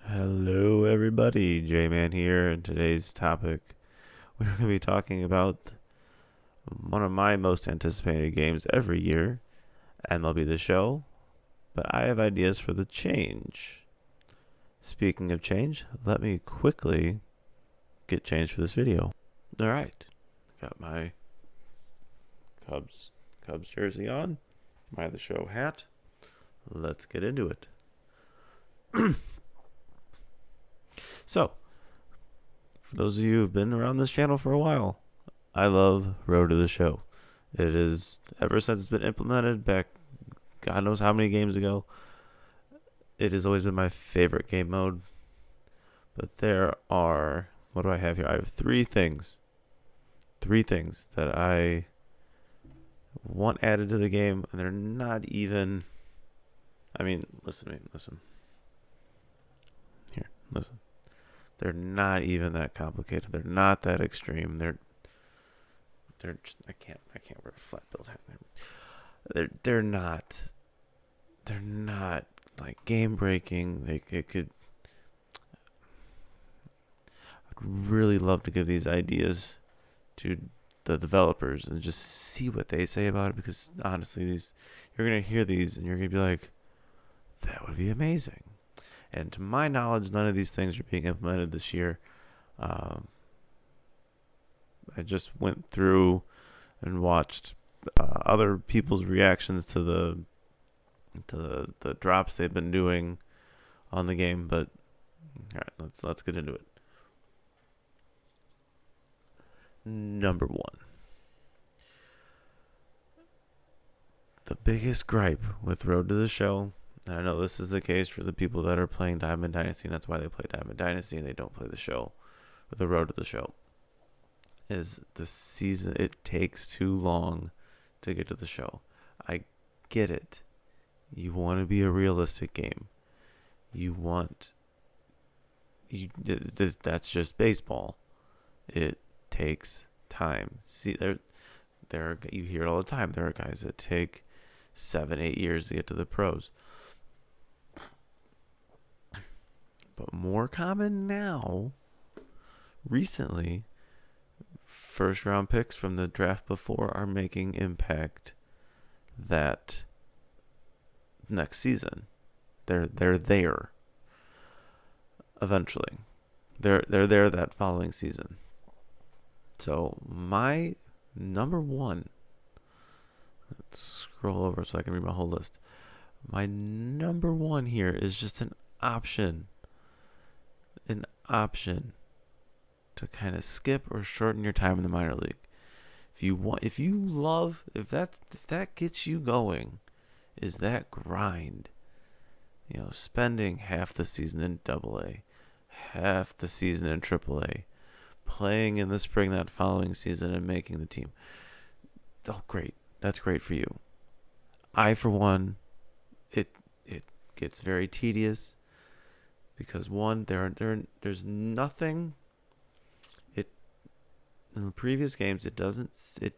Hello, everybody. J-Man here, and today's topic we're going to be talking about one of my most anticipated games every year, MLB The Show. But I have ideas for the change. Speaking of change, let me quickly get change for this video. All right, got my Cubs jersey on, my The Show hat. Let's get into it. So, for those of you who've been around this channel for a while, I love Road to the Show. It is, ever since it's been implemented back God knows how many games ago, it has always been my favorite game mode. But there are, what do I have here? I have three things that I want added to the game, and they're not even, listen to me, listen. Here, listen. They're not even that complicated. They're not that extreme. They're just, I can't wear a flat build hat. They're not like game breaking. I'd really love to give these ideas to the developers and just see what they say about it, because honestly, you're gonna hear these and you're gonna be like, that would be amazing. And to my knowledge, none of these things are being implemented this year. I just went through and watched other people's reactions to the drops they've been doing on the game. But all right, let's get into it. Number one, the biggest gripe with Road to the Show, and I know this is the case for the people that are playing Diamond Dynasty, and that's why they play Diamond Dynasty and they don't play the show, with the Road to the Show, is the season. It takes too long to get to the show. I get it. You want to be a realistic game. That's just baseball. It takes time. See, you hear it all the time. There are guys that take 7-8 years to get to the pros. But more common now, recently, first round picks from the draft before are making impact that next season. They're there eventually. They're there that following season. So my number one, let's scroll over so I can read my whole list. My number one here is just an option to kind of skip or shorten your time in the minor league. If that gets you going, is that grind. Spending half the season in AA, half the season in AAA, playing in the spring that following season and making the team. Oh, great. That's great for you. I, for one, it gets very tedious because one, there's nothing. In the previous games, it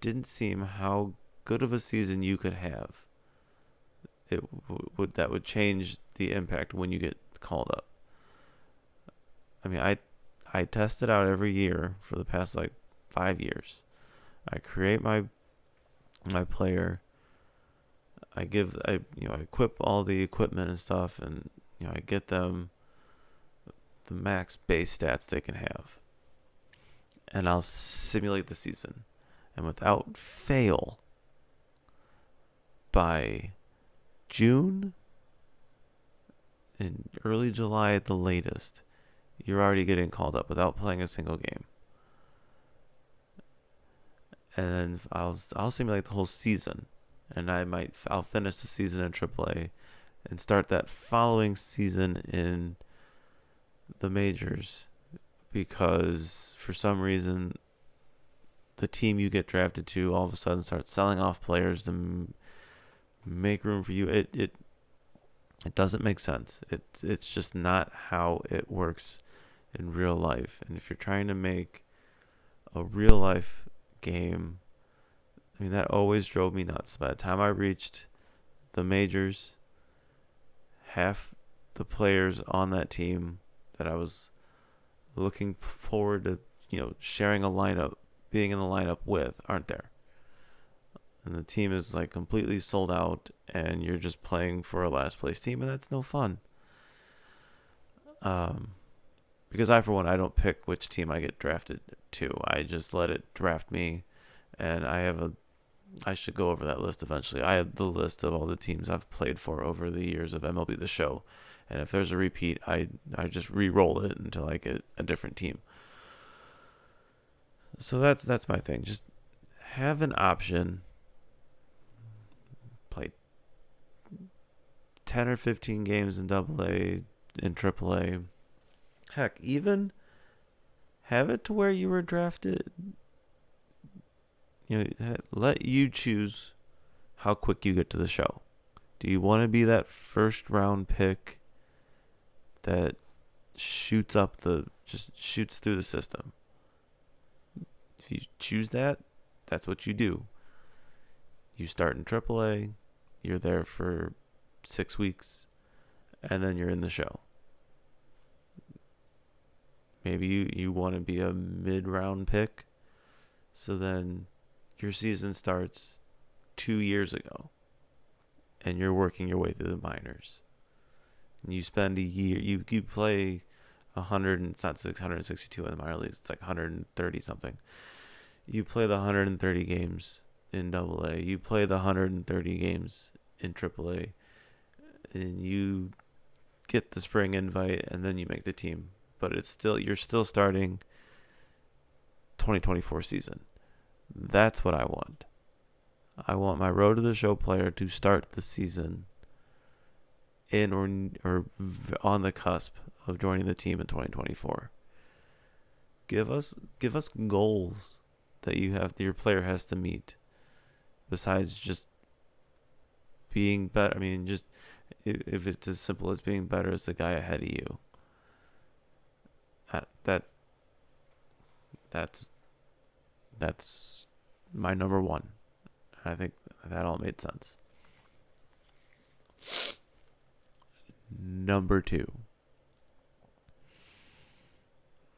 didn't seem how good of a season you could have. That would change the impact when you get called up. I test it out every year for the past 5 years. I create my player. I equip all the equipment and stuff, and I get them the max base stats they can have, and I'll simulate the season, and without fail, by June in early July at the latest, you're already getting called up without playing a single game. And then I'll simulate the whole season, and I'll finish the season in AAA and start that following season in the majors, because for some reason the team you get drafted to all of a sudden starts selling off players to make room for you. It doesn't make sense. It's just not how it works in real life. And if you're trying to make a real life game, that always drove me nuts. By the time I reached the majors, half the players on that team that I was looking forward to, sharing a lineup, being in the lineup with, aren't there. And the team is like completely sold out, and you're just playing for a last place team, and that's no fun. Because I don't pick which team I get drafted to. I just let it draft me, and I should go over that list eventually. I have the list of all the teams I've played for over the years of MLB The Show, and if there's a repeat, I just re-roll it until I get a different team. So that's my thing. Just have an option. Play 10 or 15 games in AA, in AAA. Heck, even have it to where you were drafted. Let you choose how quick you get to the show. Do you want to be that first round pick that just shoots through the system? If you choose that, that's what you do. You start in AAA, you're there for 6 weeks, and then you're in the show. Maybe you want to be a mid-round pick, so then your season starts 2 years ago, and you're working your way through the minors. And you spend a year, you play 100, it's not 662 in the minor leagues, it's like 130 something. You play the 130 games in AA, you play the 130 games in AAA, and you get the spring invite, and then you make the team. But you're still starting 2024 season. That's what I want. I want my road to the show player to start the season in or on the cusp of joining the team in 2024. Give us goals that your player has to meet, besides just being better. I mean, just if it's as simple as being better as the guy ahead of you. That's my number one. I think that all made sense. Number two.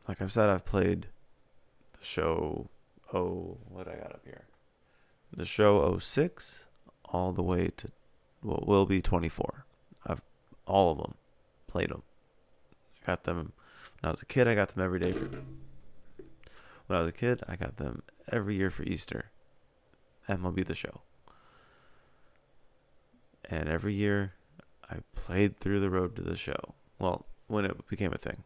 Like I've said, I've played the show, what I got up here? The show 06 all the way to what will be 24. I've all of them, played them. I got them when I was a kid. I got them every day when I was a kid. I got them every year for Easter. MLB The Show. And every year I played through the road to the show. Well, when it became a thing.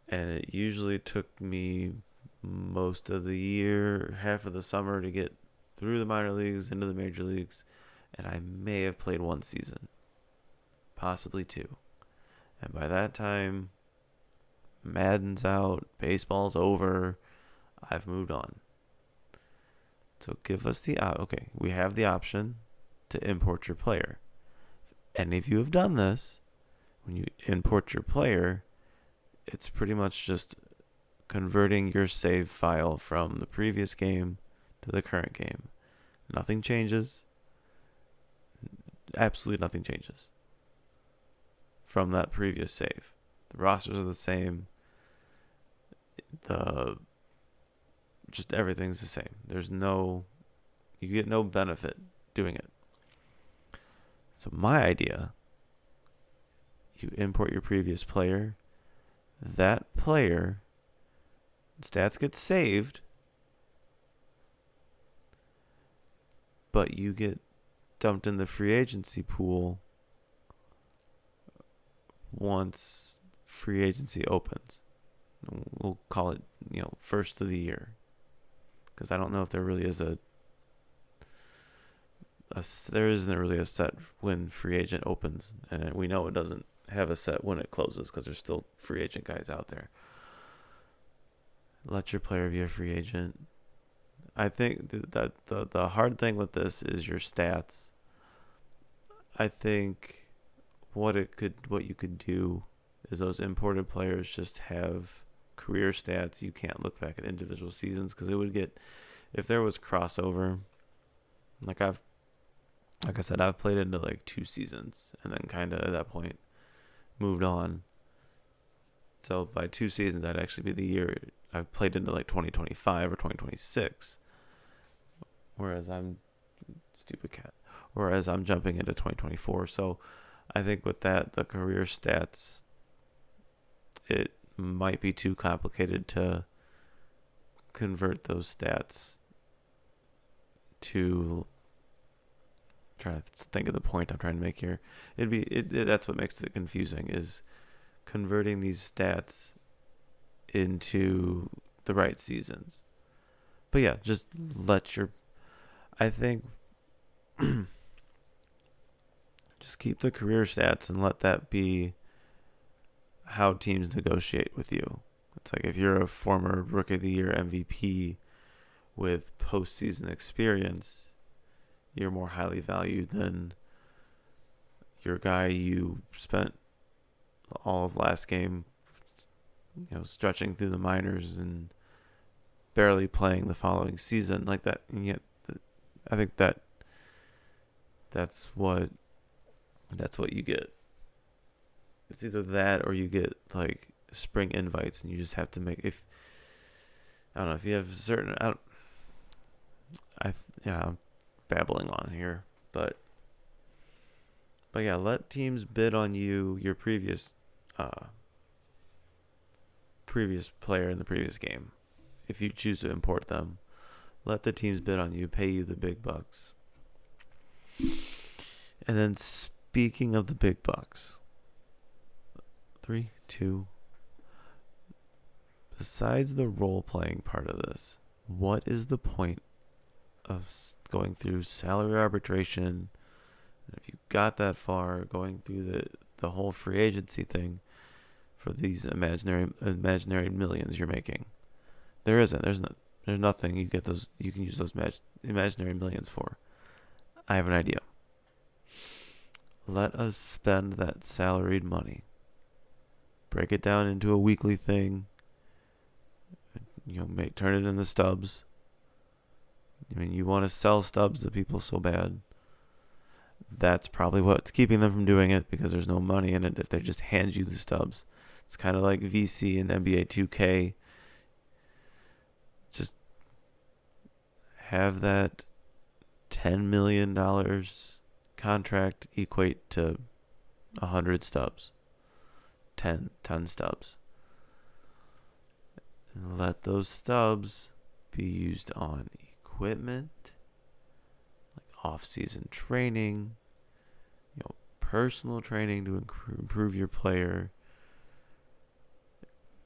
And it usually took me most of the year, half of the summer, to get through the minor leagues into the major leagues. And I may have played one season, possibly two. And by that time, Madden's out, baseball's over, I've moved on. So give us we have the option to import your player. If any of you have done this, when you import your player, it's pretty much just converting your save file from the previous game to the current game. Nothing changes. Absolutely nothing changes from that previous save. The rosters are the same. Just everything's the same. You get no benefit doing it. So my idea, you import your previous player, that player, stats get saved, but you get dumped in the free agency pool once free agency opens. We'll call it, first of the year. Because I don't know if there really is there isn't really a set when free agent opens. And we know it doesn't have a set when it closes because there's still free agent guys out there. Let your player be a free agent. I think that the hard thing with this is your stats. I think what you could do is those imported players just have career stats. You can't look back at individual seasons because it would get, if there was crossover, like I said, I've played into like 2 seasons and then kind of at that point moved on. So by 2 seasons, that'd actually be the year I've played into like 2025 or 2026. Whereas I'm stupid cat. Whereas I'm jumping into 2024. So I think with that, the career stats, it might be too complicated to convert those stats to try to think of the point I'm trying to make here. That's what makes it confusing, is converting these stats into the right seasons. But yeah, just I think just keep the career stats and let that be how teams negotiate with you. It's like if you're a former Rookie of the Year MVP with postseason experience, you're more highly valued than your guy you spent all of last game, stretching through the minors and barely playing the following season like that. And yet, I think that's what you get. It's either that or you get like spring invites, and you just have to make I don't know if you have certain. I'm babbling on here, but yeah, let teams bid on your previous player in the previous game. If you choose to import them, let the teams bid on you, pay you the big bucks. And then speaking of the big bucks, 3, 2. Besides the role-playing part of this, what is the point of going through salary arbitration? If you got that far, going through the whole free agency thing for these imaginary millions you're making, there's nothing you can use those imaginary millions for. I have an idea. Let us spend that salaried money. Break it down into a weekly thing. Turn it into stubs. I mean, you want to sell stubs to people so bad. That's probably what's keeping them from doing it, because there's no money in it if they just hand you the stubs. It's kind of like VC and NBA 2K. Just have that $10 million contract equate to 100 stubs. 10 stubs. And let those stubs be used on equipment, like off-season training, personal training to improve your player.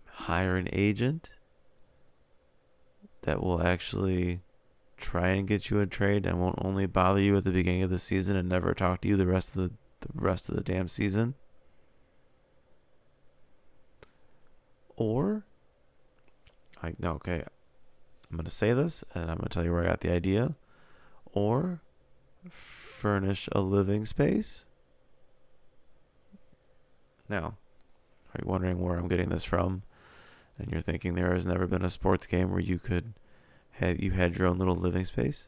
Hire an agent that will actually try and get you a trade and won't only bother you at the beginning of the season and never talk to you the rest of the damn season. Or I'm going to say this, and I'm going to tell you where I got the idea. Or furnish a living space. Now, are you wondering where I'm getting this from? And you're thinking there has never been a sports game where you had your own little living space?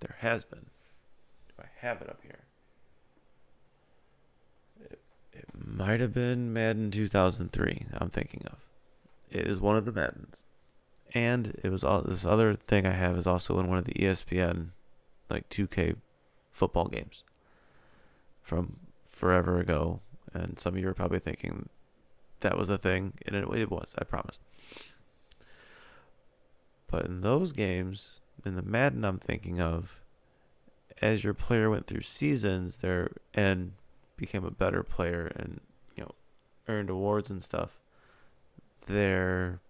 There has been. I have it up here. It might have been Madden 2003, I'm thinking of. It is one of the Maddens. And it was this other thing I have is also in one of the ESPN, like 2K football games from forever ago. And some of you are probably thinking that was a thing. And it was, I promise. But in those games, in the Madden I'm thinking of, as your player went through seasons there and became a better player and earned awards and stuff, their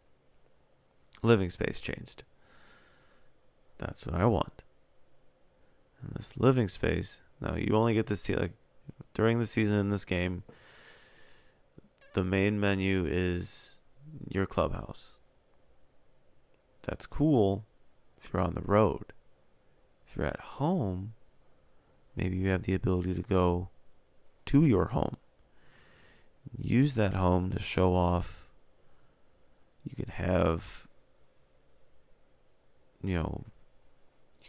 living space changed. That's what I want. And this living space, now you only get to see, like, during the season in this game, the main menu is your clubhouse. That's cool if you're on the road. If you're at home, maybe you have the ability to go to your home. Use that home to show off. You can have, you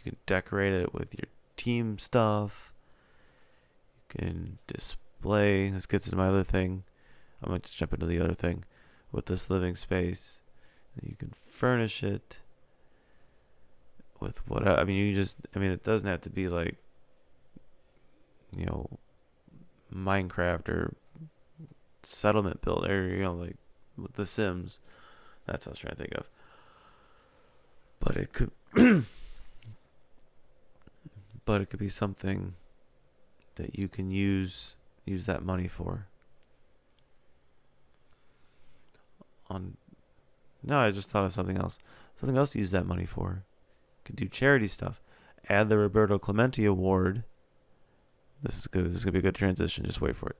can decorate it with your team stuff. You can display. This gets into my other thing. I'm going to just jump into the other thing. with this living space. You can furnish it with what I mean. It doesn't have to be like, Minecraft or settlement builder, like with The Sims. That's what I was trying to think of. But it could, but it could be something that you can use that money for. No, I just thought of something else. Something else to use that money for. You could do charity stuff. Add the Roberto Clemente Award. This is good. This is gonna be a good transition. Just wait for it.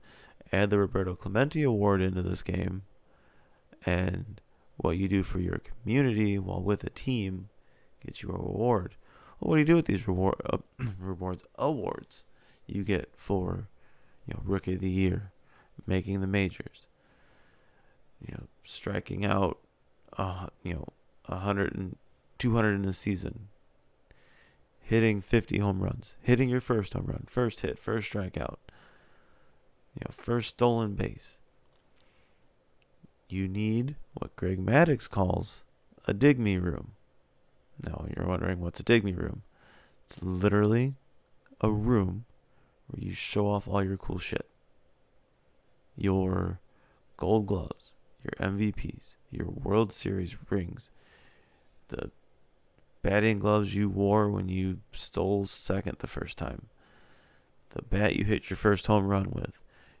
Add the Roberto Clemente Award into this game, and what you do for your community while with a team gets you a reward. Well, what do you do with these awards you get for, Rookie of the Year, making the majors, striking out, 100 and 200 in a season, hitting 50 home runs, hitting your first home run, first hit, first strikeout, first stolen base. You need what Greg Maddux calls a dig me room. Now you're wondering, what's a dig me room? It's literally a room where you show off all your cool shit. Your gold gloves, your MVPs, your World Series rings, the batting gloves you wore when you stole second the first time, the bat you hit your first home run with,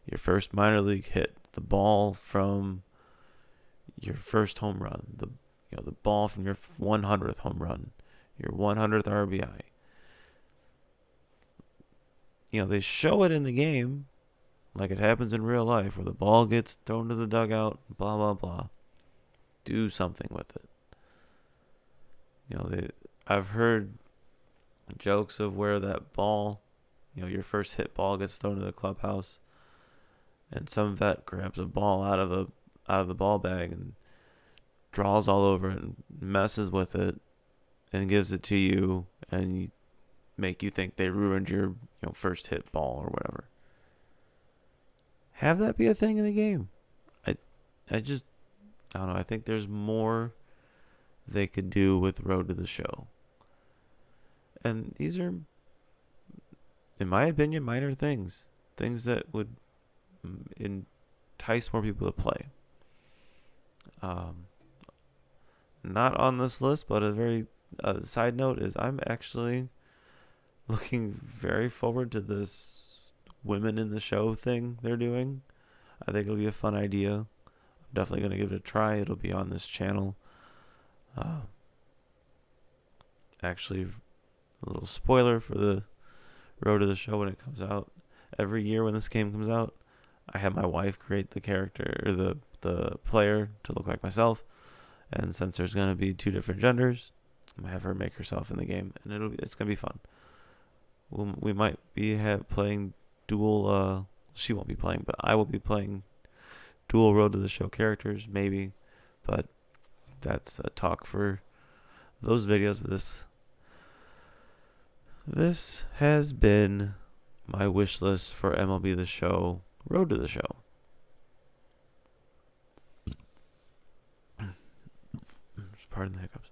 your first minor league hit, the ball from your first home run, the ball from your 100th home run, your 100th RBI. They show it in the game like it happens in real life, where the ball gets thrown to the dugout, blah, blah, blah. Do something with it. I've heard jokes of where that ball, your first hit ball gets thrown to the clubhouse, and some vet grabs a ball out of the ball bag and draws all over it and messes with it and gives it to you, and make you think they ruined your first hit ball or whatever. Have that be a thing in the game. I don't know. I think there's more they could do with Road to the Show. And these are, in my opinion, minor things. Things that would entice more people to play. Not on this list, but a very side note is I'm actually looking very forward to this women in the show thing they're doing. I think it'll be a fun idea. I'm definitely going to give it a try. It'll be on this channel. Actually, a little spoiler for the Road to the Show when it comes out. Every year when this game comes out, I have my wife create the character, or the player, to look like myself. And since there's going to be 2 different genders, I'm going to have her make herself in the game, and it's going to be fun. We might be playing dual, she won't be playing, but I will be playing dual Road to the Show characters, maybe. But that's a talk for those videos. But this has been my wish list for MLB The Show, Road to the Show. Pardon the hiccups.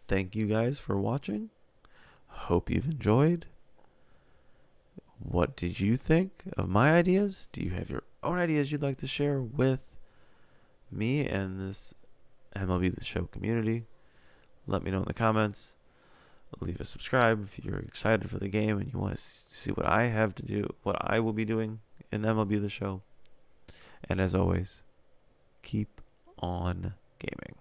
Thank you guys for watching. Hope you've enjoyed. What did you think of my ideas? Do you have your own ideas you'd like to share with me and this MLB The Show community? Let me know in the comments. Leave a subscribe if you're excited for the game and you want to see what I have to do, what I will be doing in MLB The Show. And as always, keep on gaming.